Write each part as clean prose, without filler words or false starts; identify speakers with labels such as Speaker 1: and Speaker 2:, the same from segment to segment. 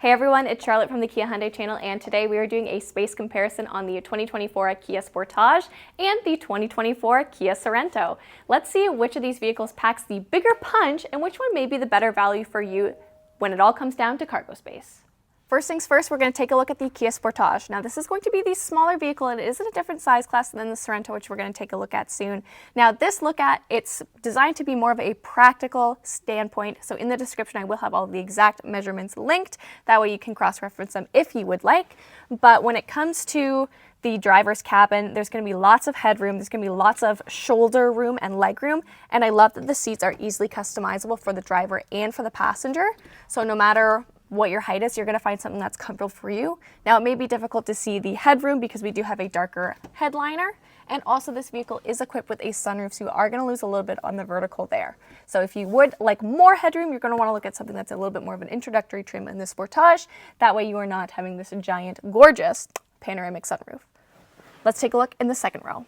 Speaker 1: Hey everyone, it's Charlotte from the Kia Hyundai channel, and today we are doing a space comparison on the 2024 Kia Sportage and the 2024 Kia Sorento. Let's see which of these vehicles packs the bigger punch and which one may be the better value for you when it all comes down to cargo space. First things first, we're going to take a look at the Kia Sportage. Now this is going to be the smaller vehicle and it is in a different size class than the Sorento, which we're going to take a look at soon. Now it's designed to be more of a practical standpoint. So in the description I will have all the exact measurements linked. That way you can cross-reference them if you would like. But when it comes to the driver's cabin, there's going to be lots of headroom, there's going to be lots of shoulder room and leg room, and I love that the seats are easily customizable for the driver and for the passenger. So no matter what your height is, you're going to find something that's comfortable for you. Now it may be difficult to see the headroom because we do have a darker headliner, and also this vehicle is equipped with a sunroof, so you are going to lose a little bit on the vertical there. So if you would like more headroom, you're going to want to look at something that's a little bit more of an introductory trim in the Sportage. That way you are not having this giant, gorgeous panoramic sunroof. Let's take a look in the second row.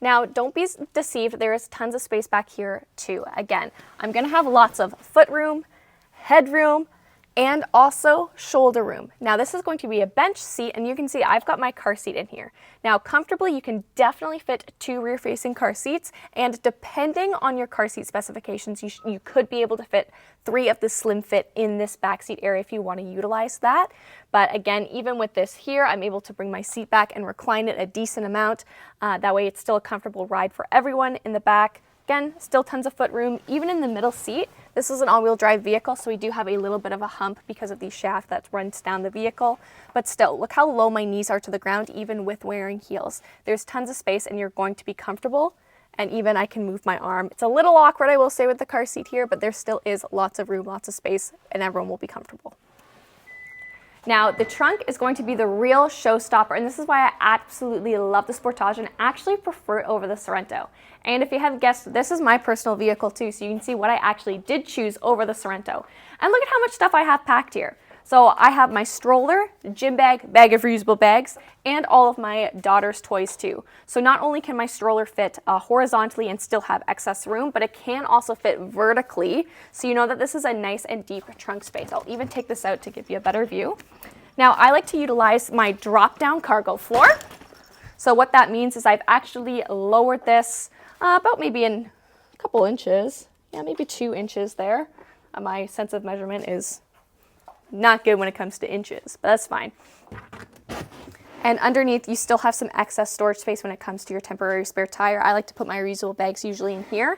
Speaker 1: Now, don't be deceived, there is tons of space back here too. Again, I'm going to have lots of footroom, headroom, and also shoulder room. Now this is going to be a bench seat, and you can see I've got my car seat in here. Now comfortably you can definitely fit 2 rear-facing car seats, and depending on your car seat specifications, you could be able to fit 3 of the slim fit in this back seat area if you want to utilize that. But again, even with this here, I'm able to bring my seat back and recline it a decent amount. That way it's still a comfortable ride for everyone in the back. Again, still tons of footroom, even in the middle seat. This is an all-wheel drive vehicle, so we do have a little bit of a hump because of the shaft that runs down the vehicle. But still, look how low my knees are to the ground, even with wearing heels. There's tons of space and you're going to be comfortable. And even I can move my arm. It's a little awkward, I will say, with the car seat here, but there still is lots of room, lots of space, and everyone will be comfortable. Now, the trunk is going to be the real showstopper, and this is why I absolutely love the Sportage and actually prefer it over the Sorento. And if you haven't guessed, this is my personal vehicle too, so you can see what I actually did choose over the Sorento. And look at how much stuff I have packed here. So I have my stroller, gym bag, bag of reusable bags, and all of my daughter's toys too. So not only can my stroller fit horizontally and still have excess room, but it can also fit vertically. So you know that this is a nice and deep trunk space. I'll even take this out to give you a better view. Now I like to utilize my drop-down cargo floor. So what that means is I've actually lowered this about maybe in a couple inches. Yeah, maybe 2 inches there. My sense of measurement is not good when it comes to inches, but that's fine. And underneath, you still have some excess storage space when it comes to your temporary spare tire. I like to put my reusable bags usually in here.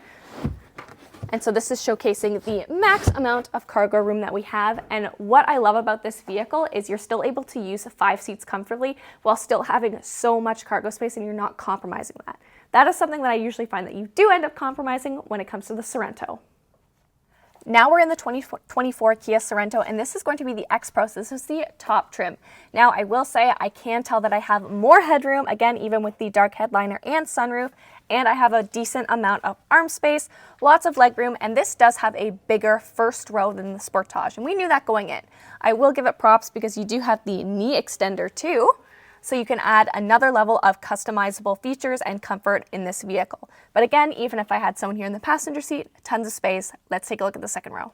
Speaker 1: And so this is showcasing the max amount of cargo room that we have. And what I love about this vehicle is you're still able to use 5 seats comfortably while still having so much cargo space, and you're not compromising that. That is something that I usually find that you do end up compromising when it comes to the Sorento. Now we're in the 2024 Kia Sorento, and this is going to be the X Pro, so this is the top trim. Now I will say I can tell that I have more headroom, again, even with the dark headliner and sunroof, and I have a decent amount of arm space, lots of leg room, and this does have a bigger first row than the Sportage, and we knew that going in. I will give it props because you do have the knee extender too, so you can add another level of customizable features and comfort in this vehicle. But again, even if I had someone here in the passenger seat, tons of space. Let's take a look at the second row.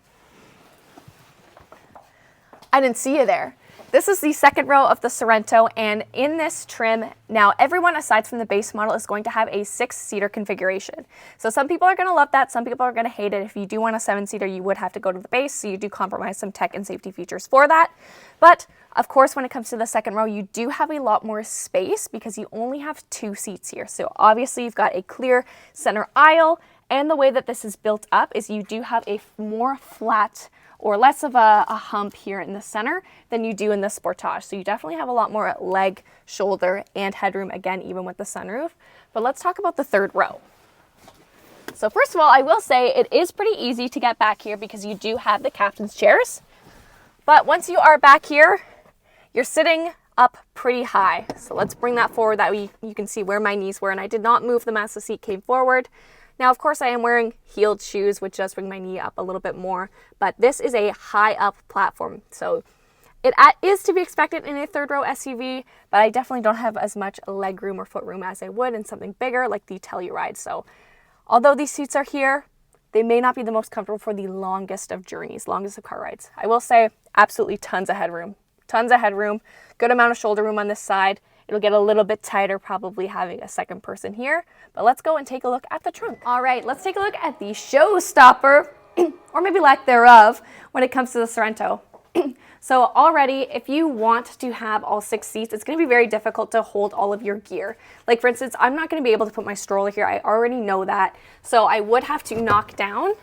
Speaker 1: I didn't see you there. This is the second row of the Sorento, and in this trim, now everyone aside from the base model is going to have a 6-seater configuration. So some people are going to love that, some people are going to hate it. If you do want a 7-seater, you would have to go to the base, so you do compromise some tech and safety features for that. But of course, when it comes to the second row, you do have a lot more space because you only have 2 seats here. So obviously you've got a clear center aisle, and the way that this is built up is you do have a more flat or less of a hump here in the center than you do in the Sportage. So you definitely have a lot more leg, shoulder, and headroom, again, even with the sunroof. But let's talk about the third row. So first of all, I will say it is pretty easy to get back here because you do have the captain's chairs. But once you are back here, you're sitting up pretty high. So let's bring that forward, that way you can see where my knees were, and I did not move them as the seat came forward. Now, of course, I am wearing heeled shoes, which does bring my knee up a little bit more, but this is a high up platform. So it is to be expected in a third row SUV, but I definitely don't have as much leg room or foot room as I would in something bigger like the Telluride. So although these seats are here, they may not be the most comfortable for the longest of journeys, longest of car rides. I will say absolutely tons of headroom. Tons of headroom, good amount of shoulder room on this side. It'll get a little bit tighter probably having a second person here, but let's go and take a look at the trunk. All right, let's take a look at the showstopper, or maybe lack thereof, when it comes to the Sorento. So already, if you want to have all 6 seats, it's going to be very difficult to hold all of your gear. Like for instance, I'm not going to be able to put my stroller here. I already know that. So I would have to knock down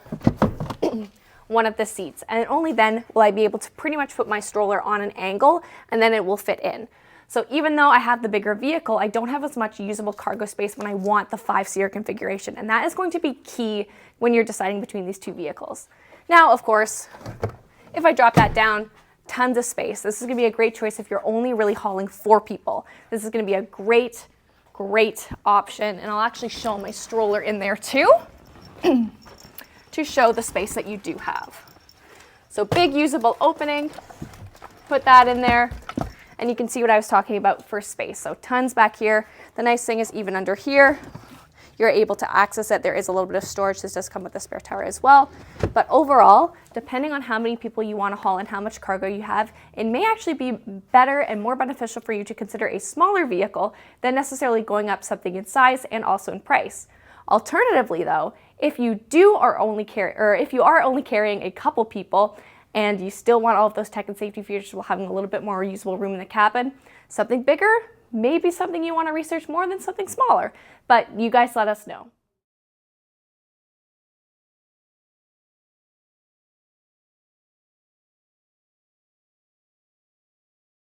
Speaker 1: one of the seats, and only then will I be able to pretty much put my stroller on an angle, and then it will fit in. So even though I have the bigger vehicle, I don't have as much usable cargo space when I want the 5-seater configuration, and that is going to be key when you're deciding between these two vehicles. Now, of course, if I drop that down, tons of space. This is going to be a great choice if you're only really hauling 4 people. This is going to be a great option, and I'll actually show my stroller in there too to show the space that you do have. So big usable opening, put that in there, and you can see what I was talking about for space. So tons back here. The nice thing is even under here, you're able to access it. There is a little bit of storage. This does come with a spare tire as well. But overall, depending on how many people you want to haul and how much cargo you have, it may actually be better and more beneficial for you to consider a smaller vehicle than necessarily going up something in size and also in price. Alternatively though, if you are only carrying a couple people and you still want all of those tech and safety features while having a little bit more usable room in the cabin, something bigger may be something you want to research more than something smaller, but you guys let us know.